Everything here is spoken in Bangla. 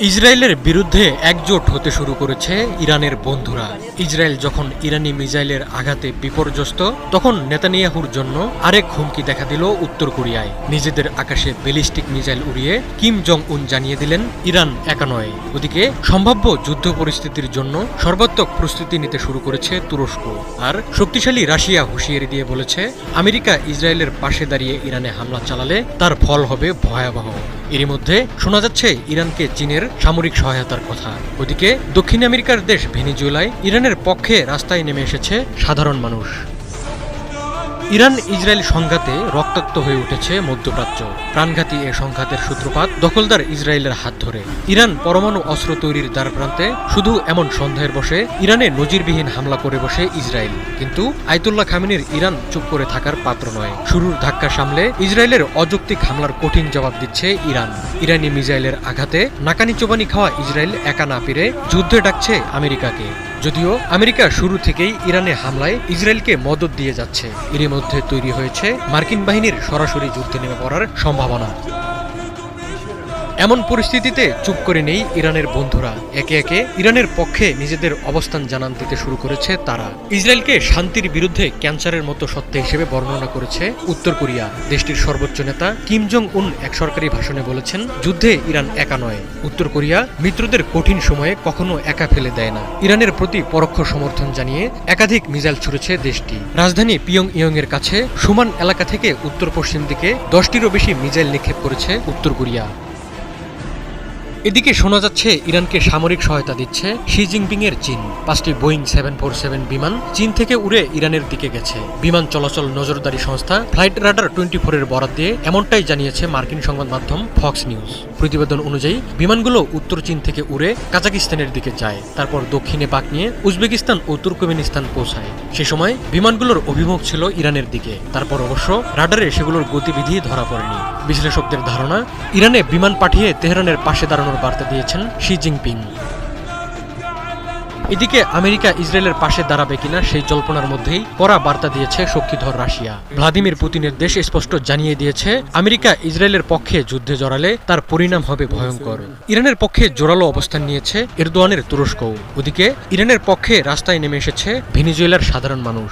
ইসরায়েলের বিরুদ্ধে একজোট হতে শুরু করেছে ইরানের বন্ধুরা। ইসরায়েল যখন ইরানি মিসাইলের আঘাতে বিপর্যস্ত, তখন নেতানিয়াহুর জন্য আরেক হুমকি দেখা দিল উত্তর কোরিয়ায়। নিজেদের আকাশে ব্যালিস্টিক মিসাইল উড়িয়ে কিম জং উন জানিয়ে দিলেন ইরান একা নয়। ওদিকে সম্ভাব্য যুদ্ধ পরিস্থিতির জন্য সর্বাত্মক প্রস্তুতি নিতে শুরু করেছে তুরস্ক। আর শক্তিশালী রাশিয়া হুঁশিয়ারি দিয়ে বলেছে, আমেরিকা ইসরায়েলের পাশে দাঁড়িয়ে ইরানে হামলা চালালে তার ফল হবে ভয়াবহ। এরই মধ্যে শোনা যাচ্ছে ইরানকে চীনের সামরিক সহায়তার কথা। ওদিকে দক্ষিণ আমেরিকার দেশ ভেনেজুয়েলায় ইরানের পক্ষে রাস্তায় নেমে এসেছে সাধারণ মানুষ। ইরান ইসরায়েল সংঘাতে রক্তাক্ত হয়ে উঠেছে মধ্যপ্রাচ্য। প্রাণঘাতী এ সংঘাতের সূত্রপাত দখলদার ইসরায়েলের হাত ধরে। ইরান পরমাণু অস্ত্র তৈরির দ্বারপ্রান্তে, শুধু এমন সন্দেহের বসে ইরানে নজিরবিহীন হামলা করে বসে ইসরায়েল। কিন্তু আয়াতুল্লাহ খামেনির ইরান চুপ করে থাকার পাত্র নয়। শুরুর ধাক্কা সামলে ইসরায়েলের অযৌক্তিক হামলার কঠিন জবাব দিচ্ছে ইরান। ইরানি মিসাইলের আঘাতে নাকানি চোবানি খাওয়া ইসরায়েল একা না পেরে যুদ্ধে ডাকছে আমেরিকাকে। যদিও আমেরিকা শুরু থেকেই ইরানে হামলায় ইসরায়েলকে মদদ দিয়ে যাচ্ছে। এরই মধ্যে তৈরি হয়েছে মার্কিন বাহিনীর সরাসরি যুদ্ধে নেমে পড়ার সম্ভাবনা। এমন পরিস্থিতিতে চুপ করে নেই ইরানের বন্ধুরা। একে একে ইরানের পক্ষে নিজেদের অবস্থান জানান দিতে শুরু করেছে তারা। ইসরায়েলকে শান্তির বিরুদ্ধে ক্যান্সারের মতো সত্য হিসেবে বর্ণনা করেছে উত্তর কোরিয়া। দেশটির সর্বোচ্চ নেতা কিম জং উন এক সরকারি ভাষণে বলেছেন, যুদ্ধে ইরান একা নয়। উত্তর কোরিয়া মিত্রদের কঠিন সময়ে কখনো একা ফেলে দেয় না। ইরানের প্রতি পরোক্ষ সমর্থন জানিয়ে একাধিক মিসাইল ছুড়েছে দেশটি। রাজধানী পিয়ংইয়ং এর কাছে সুমান এলাকা থেকে উত্তর পশ্চিম দিকে 10টিরও বেশি মিসাইল নিক্ষেপ করেছে উত্তর কোরিয়া। এদিকে শোনা যাচ্ছে ইরানকে সামরিক সহায়তা দিচ্ছে শি জিনপিং এর চীন। 5টি বোয়িং 747 বিমান চীন থেকে উড়ে ইরানের দিকে গেছে। বিমান চলাচল নজরদারি সংস্থা ফ্লাইট রাডার 24 এর বরাত দিয়ে এমনটাই জানিয়েছে মার্কিন সংবাদ মাধ্যম ফক্স নিউজ। প্রতিবেদন অনুযায়ী বিমানগুলো উত্তর চীন থেকে উড়ে কাজাকিস্তানের দিকে যায়, তারপর দক্ষিণে বাঁক নিয়ে উজবেকিস্তান ও তুর্কমেনিস্তান পৌঁছায়। সে সময় বিমানগুলোর অভিমুখ ছিল ইরানের দিকে। তারপর অবশ্য রাডারে সেগুলোর গতিবিধি ধরা পড়েনি। বিশ্লেষকদের ধারণা, ইরানে বিমান পাঠিয়ে তেহরানের পাশে দাঁড়ানোর বার্তা দিয়েছেন শি জিনপিং। এদিকে আমেরিকা ইসরায়েলের পাশে দাঁড়াবে কিনা সেই জল্পনার মধ্যেই কড়া বার্তা দিয়েছে শক্তিধর রাশিয়া। ভ্লাদিমির পুতিনের দেশ স্পষ্ট জানিয়ে দিয়েছে, আমেরিকা ইসরায়েলের পক্ষে যুদ্ধে জড়ালে তার পরিণাম হবে ভয়ঙ্কর। ইরানের পক্ষে জোরালো অবস্থান নিয়েছে এরদোয়ানের তুরস্কও। ওদিকে ইরানের পক্ষে রাস্তায় নেমে এসেছে ভেনেজুয়েলার সাধারণ মানুষ।